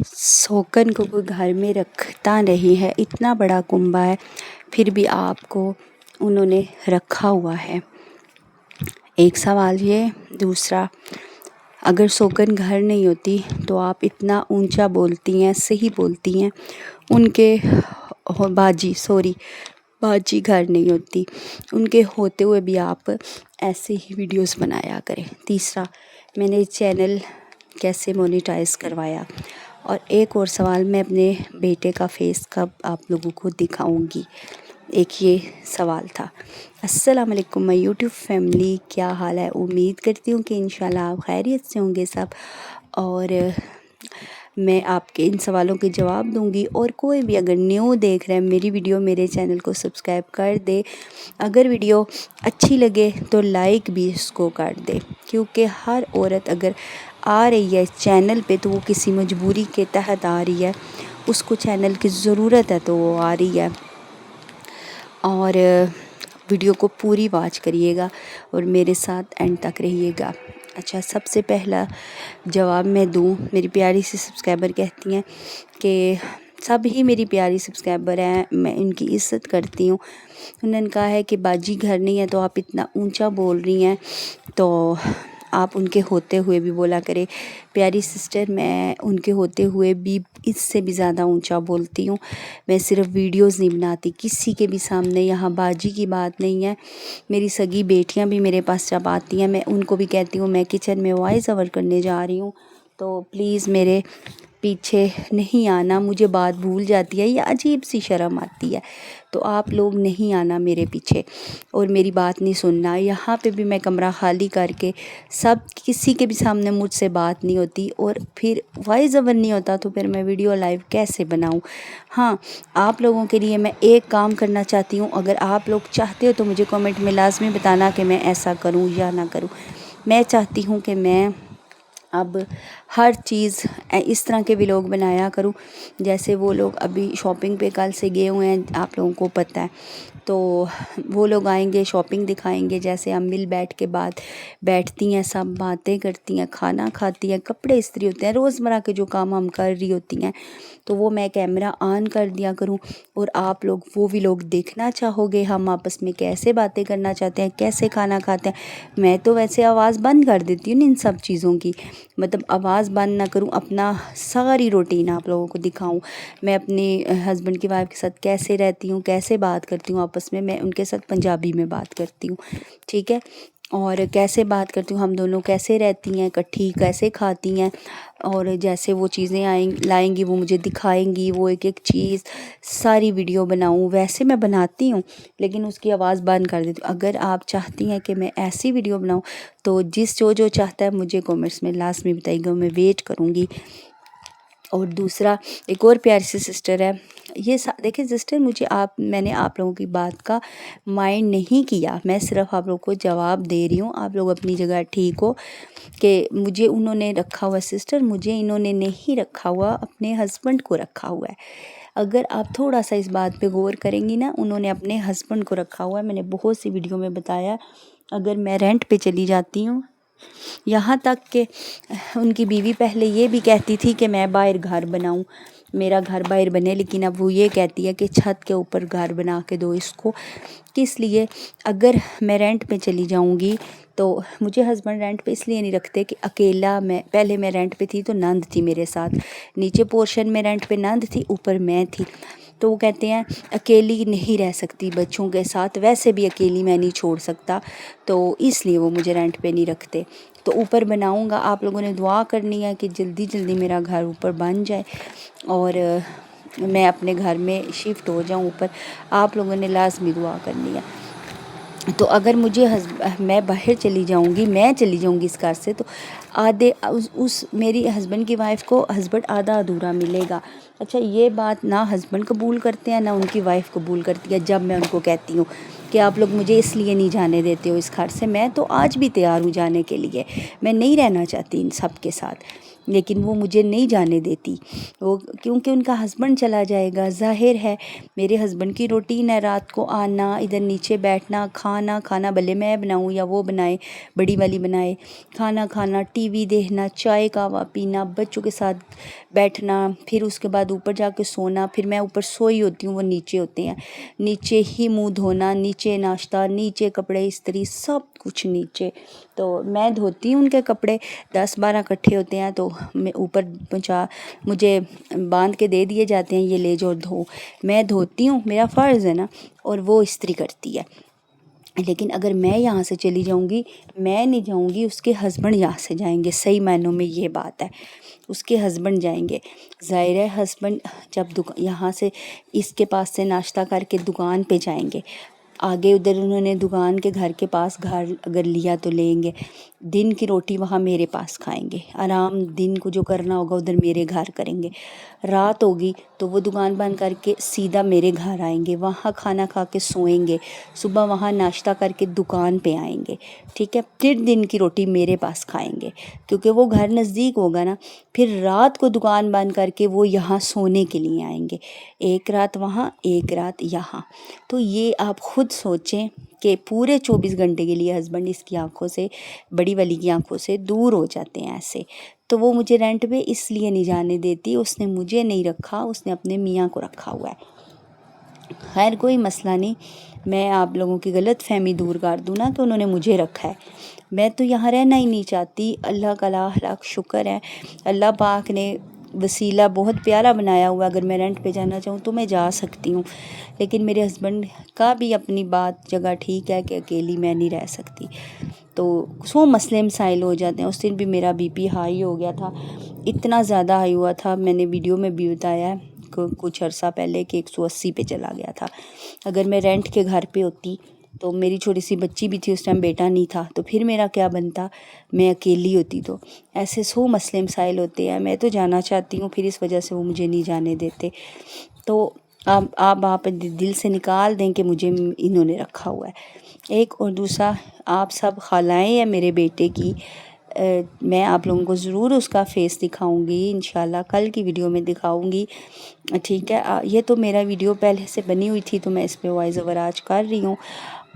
سوکن کو کوئی گھر میں رکھتا نہیں ہے، اتنا بڑا کنبہ ہے، پھر بھی آپ کو انہوں نے رکھا ہوا ہے۔ ایک سوال یہ۔ دوسرا، اگر سوکن گھر نہیں ہوتی تو آپ اتنا اونچا بولتی ہیں، صحیح بولتی ہیں، ان کے باجی گھر نہیں ہوتی، ان کے ہوتے ہوئے بھی آپ ایسے ہی ویڈیوز بنایا کریں۔ تیسرا، میں نے چینل کیسے مونیٹائز کروایا؟ اور ایک اور سوال، میں اپنے بیٹے کا فیس کب آپ لوگوں کو دکھاؤں گی؟ ایک یہ سوال تھا۔ السلام علیکم میں یوٹیوب فیملی، کیا حال ہے؟ امید کرتی ہوں کہ انشاءاللہ آپ خیریت سے ہوں گے سب، اور میں آپ کے ان سوالوں کے جواب دوں گی۔ اور کوئی بھی اگر نیو دیکھ رہا ہے میری ویڈیو، میرے چینل کو سبسکرائب کر دے، اگر ویڈیو اچھی لگے تو لائک بھی اس کو کر دے، کیونکہ ہر عورت اگر آ رہی ہے چینل پہ تو وہ کسی مجبوری کے تحت آ رہی ہے، اس کو چینل کی ضرورت ہے تو وہ آ رہی ہے۔ اور ویڈیو کو پوری واچ کریے گا اور میرے ساتھ اینڈ تک رہیے گا۔ اچھا، سب سے پہلا جواب میں دوں، میری پیاری سی سبسکرائبر کہتی ہیں کہ سب ہی میری پیاری سبسکرائبر ہیں، میں ان کی عزت کرتی ہوں۔ انہوں نے کہا ہے کہ باجی گھر نہیں ہے تو آپ اتنا اونچا بول رہی ہیں، تو آپ ان کے ہوتے ہوئے بھی بولا کرے۔ پیاری سسٹر، میں ان کے ہوتے ہوئے بھی اس سے بھی زیادہ اونچا بولتی ہوں۔ میں صرف ویڈیوز نہیں بناتی کسی کے بھی سامنے، یہاں باجی کی بات نہیں ہے۔ میری سگی بیٹیاں بھی میرے پاس جب آتی ہیں، میں ان کو بھی کہتی ہوں میں کچن میں وائس اوور کرنے جا رہی ہوں، تو پلیز میرے پیچھے نہیں آنا، مجھے بات بھول جاتی ہے یا عجیب سی شرم آتی ہے، تو آپ لوگ نہیں آنا میرے پیچھے اور میری بات نہیں سننا۔ یہاں پہ بھی میں کمرہ خالی کر کے کسی کے بھی سامنے مجھ سے بات نہیں ہوتی، اور پھر وائس اوور نہیں ہوتا تو پھر میں ویڈیو لائیو کیسے بناؤں؟ ہاں، آپ لوگوں کے لیے میں ایک کام کرنا چاہتی ہوں، اگر آپ لوگ چاہتے ہو تو مجھے کمنٹ میں لازمی بتانا کہ میں ایسا کروں یا نہ کروں۔ میں چاہتی ہوں کہ میں اب ہر چیز اس طرح کے ولاگ بنایا کروں، جیسے وہ لوگ ابھی شاپنگ پہ کل سے گئے ہوئے ہیں، آپ لوگوں کو پتہ ہے، تو وہ لوگ آئیں گے، شاپنگ دکھائیں گے، جیسے ہم مل بیٹھ کے بیٹھتی ہیں، سب باتیں کرتی ہیں، کھانا کھاتی ہیں، کپڑے استری ہوتے ہیں، روزمرہ کے جو کام ہم کر رہی ہوتی ہیں، تو وہ میں کیمرہ آن کر دیا کروں، اور آپ لوگ وہ ولاگ دیکھنا چاہو گے، ہم آپس میں کیسے باتیں کرنا چاہتے ہیں، کیسے کھانا کھاتے ہیں۔ میں تو ویسے آواز بند کر دیتی ہوں ان سب چیزوں کی، مطلب آواز بند نہ کروں، اپنا ساری روٹین آپ لوگوں کو دکھاؤں، میں اپنے ہسبینڈ کی وائف کے ساتھ کیسے رہتی ہوں، کیسے بات کرتی ہوں آپس میں ان کے ساتھ پنجابی میں بات کرتی ہوں، ٹھیک ہے، اور کیسے بات کرتی ہوں، ہم دونوں کیسے رہتی ہیں اکٹھی، کیسے کھاتی ہیں، اور جیسے وہ چیزیں لائیں گی وہ مجھے دکھائیں گی، وہ ایک ایک چیز ساری ویڈیو بناؤں، ویسے میں بناتی ہوں لیکن اس کی آواز بند کر دیتی ہوں۔ اگر آپ چاہتی ہیں کہ میں ایسی ویڈیو بناؤں تو جو چاہتا ہے مجھے کامنٹس میں لازمی بتائیے گا، میں ویٹ کروں گی۔ اور دوسرا، ایک اور پیاری سی سسٹر ہے، یہ دیکھیں سسٹر، میں نے آپ لوگوں کی بات کا مائنڈ نہیں کیا، میں صرف آپ لوگوں کو جواب دے رہی ہوں، آپ لوگ اپنی جگہ ٹھیک ہو کہ مجھے انہوں نے رکھا ہوا، سسٹر مجھے انہوں نے نہیں رکھا ہوا، اپنے ہسبینڈ کو رکھا ہوا ہے۔ اگر آپ تھوڑا سا اس بات پہ غور کریں گی نا، انہوں نے اپنے ہسبینڈ کو رکھا ہوا ہے، میں نے بہت سی ویڈیو میں بتایا، اگر میں رینٹ پہ چلی جاتی ہوں، یہاں تک کہ ان کی بیوی پہلے یہ بھی کہتی تھی کہ میں باہر گھر بناؤں، میرا گھر باہر بنے، لیکن اب وہ یہ کہتی ہے کہ چھت کے اوپر گھر بنا کے دو اس کو، کس لیے؟ اگر میں رینٹ پہ چلی جاؤں گی تو مجھے ہسبینڈ رینٹ پہ اس لیے نہیں رکھتے کہ اکیلا، پہلے میں رینٹ پہ تھی تو نند تھی میرے ساتھ، نیچے پورشن میں رینٹ پہ نند تھی، اوپر میں تھی، تو وہ کہتے ہیں اکیلی نہیں رہ سکتی بچوں کے ساتھ، ویسے بھی اکیلی میں نہیں چھوڑ سکتا، تو اس لیے وہ مجھے رینٹ پہ نہیں رکھتے۔ تو اوپر بناؤں گا، آپ لوگوں نے دعا کرنی ہے کہ جلدی جلدی میرا گھر اوپر بن جائے اور میں اپنے گھر میں شفٹ ہو جاؤں اوپر، آپ لوگوں نے لازمی دعا کرنی ہے۔ تو اگر میں باہر چلی جاؤں گی اس گھر سے، تو میری ہسبینڈ کی وائف کو ہسبینڈ آدھا ادھورا ملے گا۔ اچھا، یہ بات نہ ہسبینڈ قبول کرتے ہیں نہ ان کی وائف قبول کرتی ہے، جب میں ان کو کہتی ہوں کہ آپ لوگ مجھے اس لیے نہیں جانے دیتے ہو اس گھر سے، میں تو آج بھی تیار ہوں جانے کے لیے، میں نہیں رہنا چاہتی ان سب کے ساتھ، لیکن وہ مجھے نہیں جانے دیتی، وہ کیونکہ ان کا ہسبینڈ چلا جائے گا۔ ظاہر ہے میرے ہسبینڈ کی روٹین ہے رات کو آنا، ادھر نیچے بیٹھنا، کھانا بھلے میں بناؤں یا وہ بنائے، بڑی والی بنائے، کھانا، ٹی وی دیکھنا، چائے کہوا پینا، بچوں کے ساتھ بیٹھنا، پھر اس کے بعد اوپر جا کے سونا، پھر میں اوپر سوئی ہوتی ہوں، وہ نیچے ہوتے ہیں، نیچے ہی منہ دھونا، نیچے ناشتہ، نیچے کپڑے استری، سب کچھ نیچے۔ تو میں دھوتی ہوں ان کے کپڑے، 10-12 اکٹھے ہوتے ہیں تو میں اوپر مجھے باندھ کے دے دیے جاتے ہیں، یہ لے جو دھو، میں دھوتی ہوں، میرا فرض ہے نا، اور وہ استری کرتی ہے۔ لیکن اگر میں یہاں سے چلی جاؤں گی، میں نہیں جاؤں گی، اس کے ہسبینڈ یہاں سے جائیں گے، صحیح معنوں میں یہ بات ہے، اس کے ہسبینڈ جائیں گے۔ ظاہر ہے ہسبینڈ جب یہاں سے اس کے پاس سے ناشتہ کر کے دکان پہ جائیں گے، آگے ادھر انہوں نے دکان کے گھر کے پاس گھر اگر لیا تو لیں گے، دن کی روٹی وہاں میرے پاس کھائیں گے، آرام دن کو جو کرنا ہوگا ادھر میرے گھر کریں گے، رات ہوگی تو وہ دکان بند کر کے سیدھا میرے گھر آئیں گے، وہاں کھانا کھا کے سوئیں گے، صبح وہاں ناشتہ کر کے دکان پہ آئیں گے، ٹھیک ہے، پھر دن کی روٹی میرے پاس کھائیں گے، کیونکہ وہ گھر نزدیک ہوگا نا، پھر رات کو دکان بند کر کے وہ یہاں سونے کے لیے آئیں گے، ایک رات وہاں ایک رات یہاں۔ تو یہ آپ خود سوچیں کہ پورے 24 گھنٹے کے لیے ہسبینڈ اس کی آنکھوں سے، بڑی والی کی آنکھوں سے دور ہو جاتے ہیں ایسے۔ تو وہ مجھے رینٹ پہ اس لیے نہیں جانے دیتی، اس نے مجھے نہیں رکھا، اس نے اپنے میاں کو رکھا ہوا ہے۔ خیر کوئی مسئلہ نہیں، میں آپ لوگوں کی غلط فہمی دور کر دوں نا کہ انہوں نے مجھے رکھا ہے، میں تو یہاں رہنا ہی نہیں چاہتی۔ اللہ کا لاکھ لاکھ شکر ہے، اللہ پاک نے وسیلہ بہت پیارا بنایا ہوا، اگر میں رینٹ پہ جانا چاہوں تو میں جا سکتی ہوں، لیکن میرے ہسبینڈ کا بھی اپنی بات جگہ ٹھیک ہے کہ اکیلی میں نہیں رہ سکتی، تو 100 مسئلے مسائل ہو جاتے ہیں۔ اس دن بھی میرا بی پی ہائی ہو گیا تھا، اتنا زیادہ ہائی ہوا تھا، میں نے ویڈیو میں بھی بتایا ہے کچھ عرصہ پہلے کہ 180 پہ چلا گیا تھا۔ اگر میں رینٹ کے گھر پہ ہوتی تو میری چھوٹی سی بچی بھی تھی، اس ٹائم بیٹا نہیں تھا، تو پھر میرا کیا بنتا، میں اکیلی ہوتی۔ تو ایسے 100 مسئلے مسائل ہوتے ہیں، میں تو جانا چاہتی ہوں، پھر اس وجہ سے وہ مجھے نہیں جانے دیتے۔ تو آپ دل سے نکال دیں کہ مجھے انہوں نے رکھا ہوا ہے۔ ایک اور دوسرا، آپ سب خالائیں ہیں میرے بیٹے کی، میں آپ لوگوں کو ضرور اس کا فیس دکھاؤں گی، انشاءاللہ کل کی ویڈیو میں دکھاؤں گی، ٹھیک ہے۔ یہ تو میرا ویڈیو پہلے سے بنی ہوئی تھی تو میں اس پہ وائس اوور آج کر رہی ہوں۔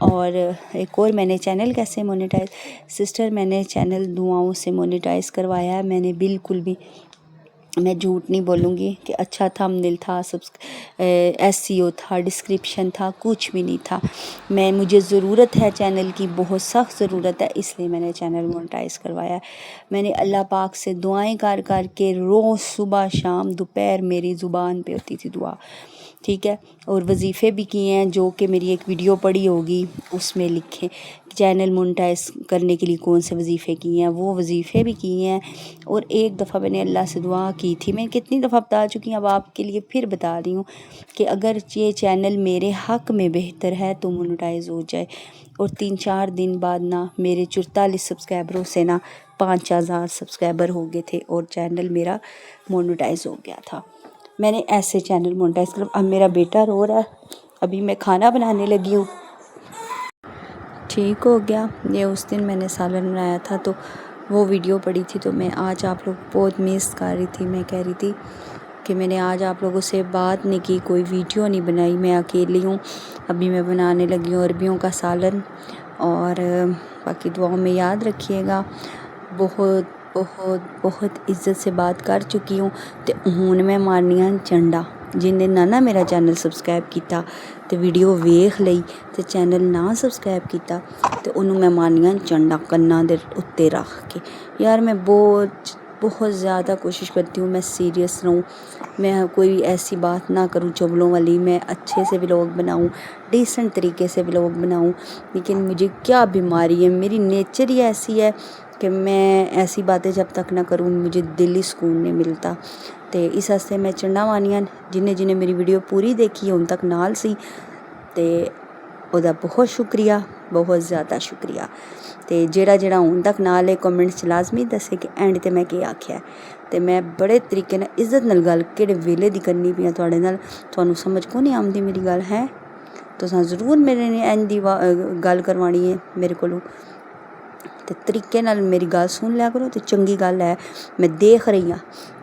اور ایک اور میں نے چینل کیسے مونیٹائز، سسٹر میں نے چینل دعاؤں سے مونیٹائز کروایا ہے، میں نے بالکل بھی، میں جھوٹ نہیں بولوں گی کہ اچھا تھمبنیل تھا، SEO تھا، ڈسکرپشن تھا، کچھ بھی نہیں تھا، مجھے ضرورت ہے چینل کی، بہت سخت ضرورت ہے، اس لیے میں نے چینل مونیٹائز کروایا ہے۔ میں نے اللہ پاک سے دعائیں کر کے روز صبح شام دوپہر میری زبان پہ ہوتی تھی دعا، ٹھیک ہے، اور وظیفے بھی کیے ہیں، جو کہ میری ایک ویڈیو پڑی ہوگی اس میں لکھیں چینل مونیٹائز کرنے کے لیے کون سے وظیفے کیے ہیں، وہ وظیفے بھی کیے ہیں۔ اور ایک دفعہ میں نے اللہ سے دعا کی تھی، میں کتنی دفعہ بتا چکی ہوں، اب آپ کے لیے پھر بتا رہی ہوں کہ اگر یہ چینل میرے حق میں بہتر ہے تو مونیٹائز ہو جائے۔ اور 3-4 دن بعد نا میرے 44 سبسکرائبروں سے نا 5000 سبسکرائبر ہو گئے تھے اور چینل میرا مونیٹائز ہو گیا تھا۔ میں نے ایسے چینل مونیٹائز کر، اب میرا بیٹا رو رہا ہے، ابھی میں کھانا بنانے لگی ہوں، ٹھیک ہو گیا۔ یہ اس دن میں نے سالن بنایا تھا تو وہ ویڈیو پڑی تھی، تو میں آج آپ لوگ بہت مس کر رہی تھی، میں کہہ رہی تھی کہ میں نے آج آپ لوگوں سے بات نہیں کی، کوئی ویڈیو نہیں بنائی، میں اکیلی ہوں، ابھی میں بنانے لگی ہوں عربیوں کا سالن۔ اور باقی دعاؤں میں یاد رکھیے گا، بہت بہت بہت عزت سے بات کر چکی ہوں، تے ہون میں مارنیاں چنڈا، جن نے نہ میرا چینل سبسکرائب کیتا تے ویڈیو ویکھ لئی تے چینل نہ سبسکرائب کیتا تے انہوں میں مارنیاں چنڈا کناں دے اتے رکھ کے۔ یار میں بہت زیادہ کوشش کرتی ہوں میں سیریس رہوں، میں کوئی ایسی بات نہ کروں چغلوں والی، میں اچھے سے ولاگ بناؤں، ڈیسنٹ طریقے سے ولاگ بناؤں، لیکن مجھے کیا بیماری ہے، میری نیچر ہی ایسی ہے کہ میں ایسی باتیں جب تک نہ کروں مجھے دلی سکون نہیں ملتا۔ تے اس واسطے میں چنڈا مانیاں جنہیں میری ویڈیو پوری دیکھی ہے ان تک نال سی، تے ਉਹਦਾ ਬਹੁਤ ਸ਼ੁਕਰੀਆ، ਬਹੁਤ ਜ਼ਿਆਦਾ ਸ਼ੁਕਰੀਆ। ਤੇ ਜਿਹੜਾ ਹੁਣ ਤੱਕ ਨਾਲ ਹੈ ਕਮੈਂਟਸ 'ਚ ਲਾਜ਼ਮੀ ਦੱਸੇ ਕਿ ਐਂਡ ਤੇ ਮੈਂ ਕੀ ਆਖਿਆ। ਤੇ ਮੈਂ ਬੜੇ ਤਰੀਕੇ ਨਾਲ ਇੱਜ਼ਤ ਨਾਲ ਗੱਲ ਕਿਹੜੇ ਵੇਲੇ ਦੀ ਕਰਨੀ ਪਈ ਆ ਤੁਹਾਡੇ ਨਾਲ, ਤੁਹਾਨੂੰ ਸਮਝ ਕੋ ਨਹੀਂ ਆਉਂਦੀ ਮੇਰੀ ਗੱਲ ਹੈ, ਤੁਸੀਂ ਜ਼ਰੂਰ ਮੇਰੇ ਨੇ ਇੰਝ ਦੀ ਗੱਲ ਕਰਵਾਉਣੀ ਹੈ ਮੇਰੇ ਕੋਲੋਂ। ਤੇ ਤਰੀਕੇ ਨਾਲ ਮੇਰੀ ਗੱਲ ਸੁਣ ਲਿਆ ਕਰੋ। ਤੇ ਚੰਗੀ ਗੱਲ ਹੈ, ਮੈਂ ਦੇਖ ਰਹੀ ਹਾਂ